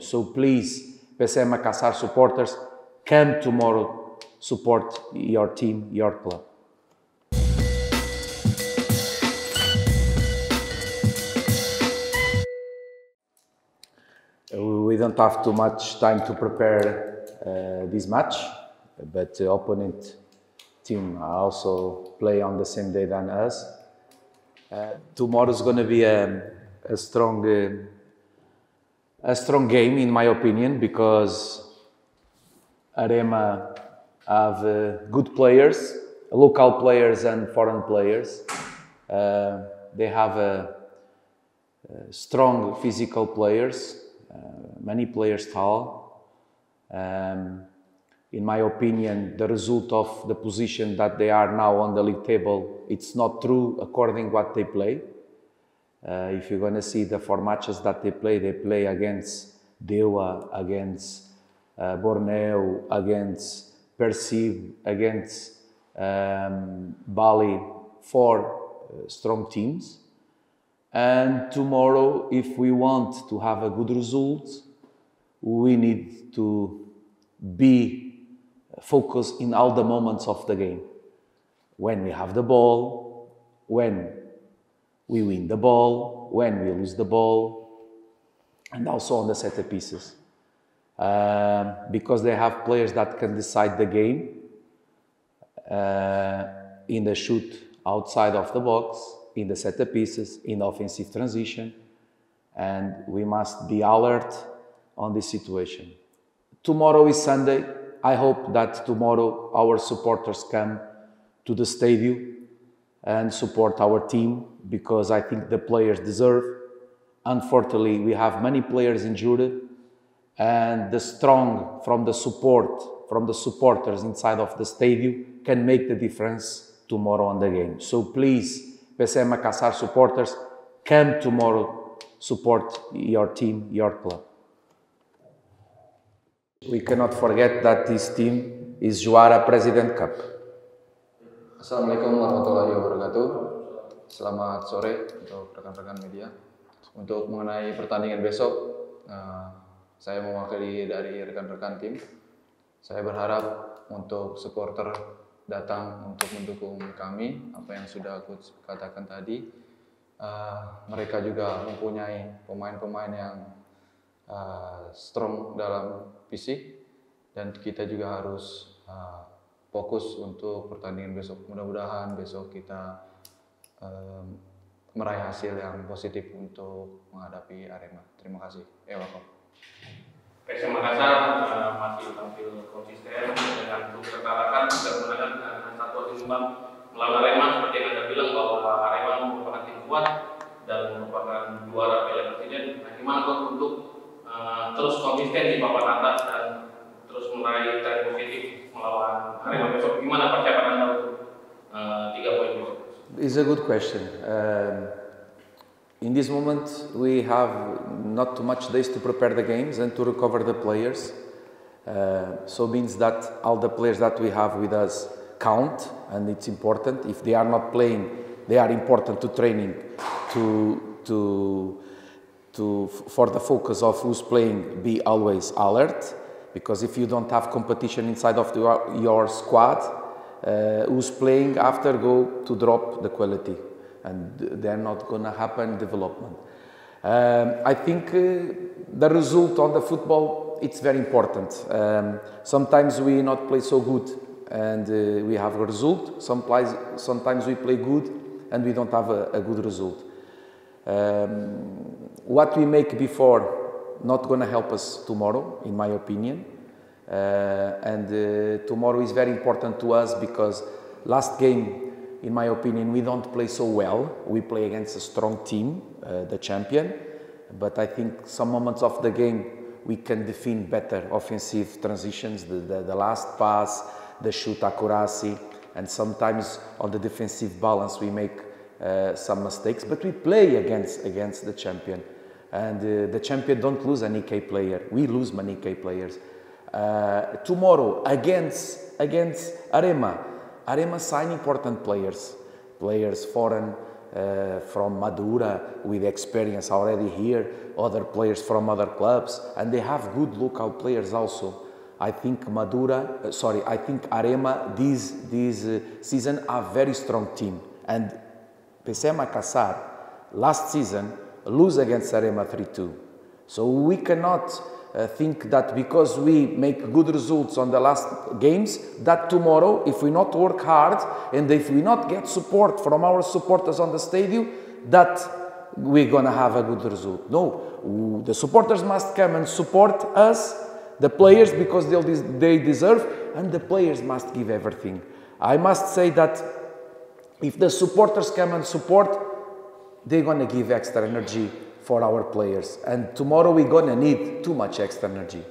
So please, PSM Makassar supporters, come tomorrow, support your team, your club. We don't have too much time to prepare this match, but the opponent team also play on the same day than us. Tomorrow is going to be a strong game, in my opinion, because Arema have good players, local players and foreign players. They have strong physical players. Many players tall. In my opinion, the result of the position that they are now on the league table, it's not true according what they play. If you're going to see the 4 matches that they play against Dewa, against Borneo, against Persib, against Bali, 4 strong teams. And tomorrow, if we want to have a good result, we need to be focused in all the moments of the game. When we have the ball, when we win the ball, when we lose the ball, and also on the set pieces. Because they have players that can decide the game in the shoot outside of the box, in the set pieces, in offensive transition, and we must be alert on this situation. Tomorrow is Sunday. I hope that tomorrow our supporters come to the stadium and support our team, because I think the players deserve. Unfortunately, we have many players injured, and the strong from the supporters inside of the stadium can make the difference tomorrow on the game. So please, PSM Makassar supporters, come tomorrow, support your team, your club. We cannot forget that this team is Juara President Cup. Assalamualaikum warahmatullahi wabarakatuh. Selamat sore untuk rekan-rekan media. Untuk mengenai pertandingan besok, saya mewakili dari rekan-rekan tim. Saya berharap untuk supporter datang untuk mendukung kami, apa yang sudah aku katakan tadi. Mereka juga mempunyai pemain-pemain yang strong dalam fisik, dan kita juga harus fokus untuk pertandingan besok. Mudah-mudahan besok kita meraih hasil yang positif untuk menghadapi Arema. Terima kasih. Ewako. PSM Makassar masih tampil konsisten dengan ketertarakan dan menangkan dengan 1-1 imbang melawan Arema. Seperti yang Anda bilang bahwa Arema merupakan tim kuat dan merupakan juara Piala Presiden. Nah, gimana kok untuk terus konsisten di papan atas dan terus meraih tren positif melawan Arema besok? Gimana persiapan Anda untuk 3 poin besok? It's a good question. In this moment, we have not too much days to prepare the games and to recover the players. So means that all the players that we have with us count, and it's important. If they are not playing, they are important to training, for the focus of who's playing, be always alert. Because if you don't have competition inside of your squad, who's playing after go to drop the quality, and they're not going to happen development. I think the result on the football, it's very important. Sometimes we not play so good and we have a result. Sometimes we play good and we don't have a good result. What we make before not going to help us tomorrow, in my opinion. Tomorrow is very important to us because last game, in my opinion, we don't play so well. We play against a strong team, the champion. But I think some moments of the game, we can define better offensive transitions, the last pass, the shoot accuracy, and sometimes on the defensive balance, we make some mistakes. But we play against the champion. And the champion don't lose an EK player. We lose many EK players. Tomorrow, against Arema, Arema sign important players foreign, from Madura with experience already here, other players from other clubs, and they have good local players also. I think I think Arema this season are very strong team, and PC Makassar last season lose against Arema 3-2. So we cannot think that because we make good results on the last games, that tomorrow, if we not work hard and if we not get support from our supporters on the stadium, that we're gonna have a good result. No, the supporters must come and support us, the players, because they deserve, and the players must give everything. I must say that if the supporters come and support, they're gonna give extra energy for our players, and tomorrow we're gonna need too much extra energy.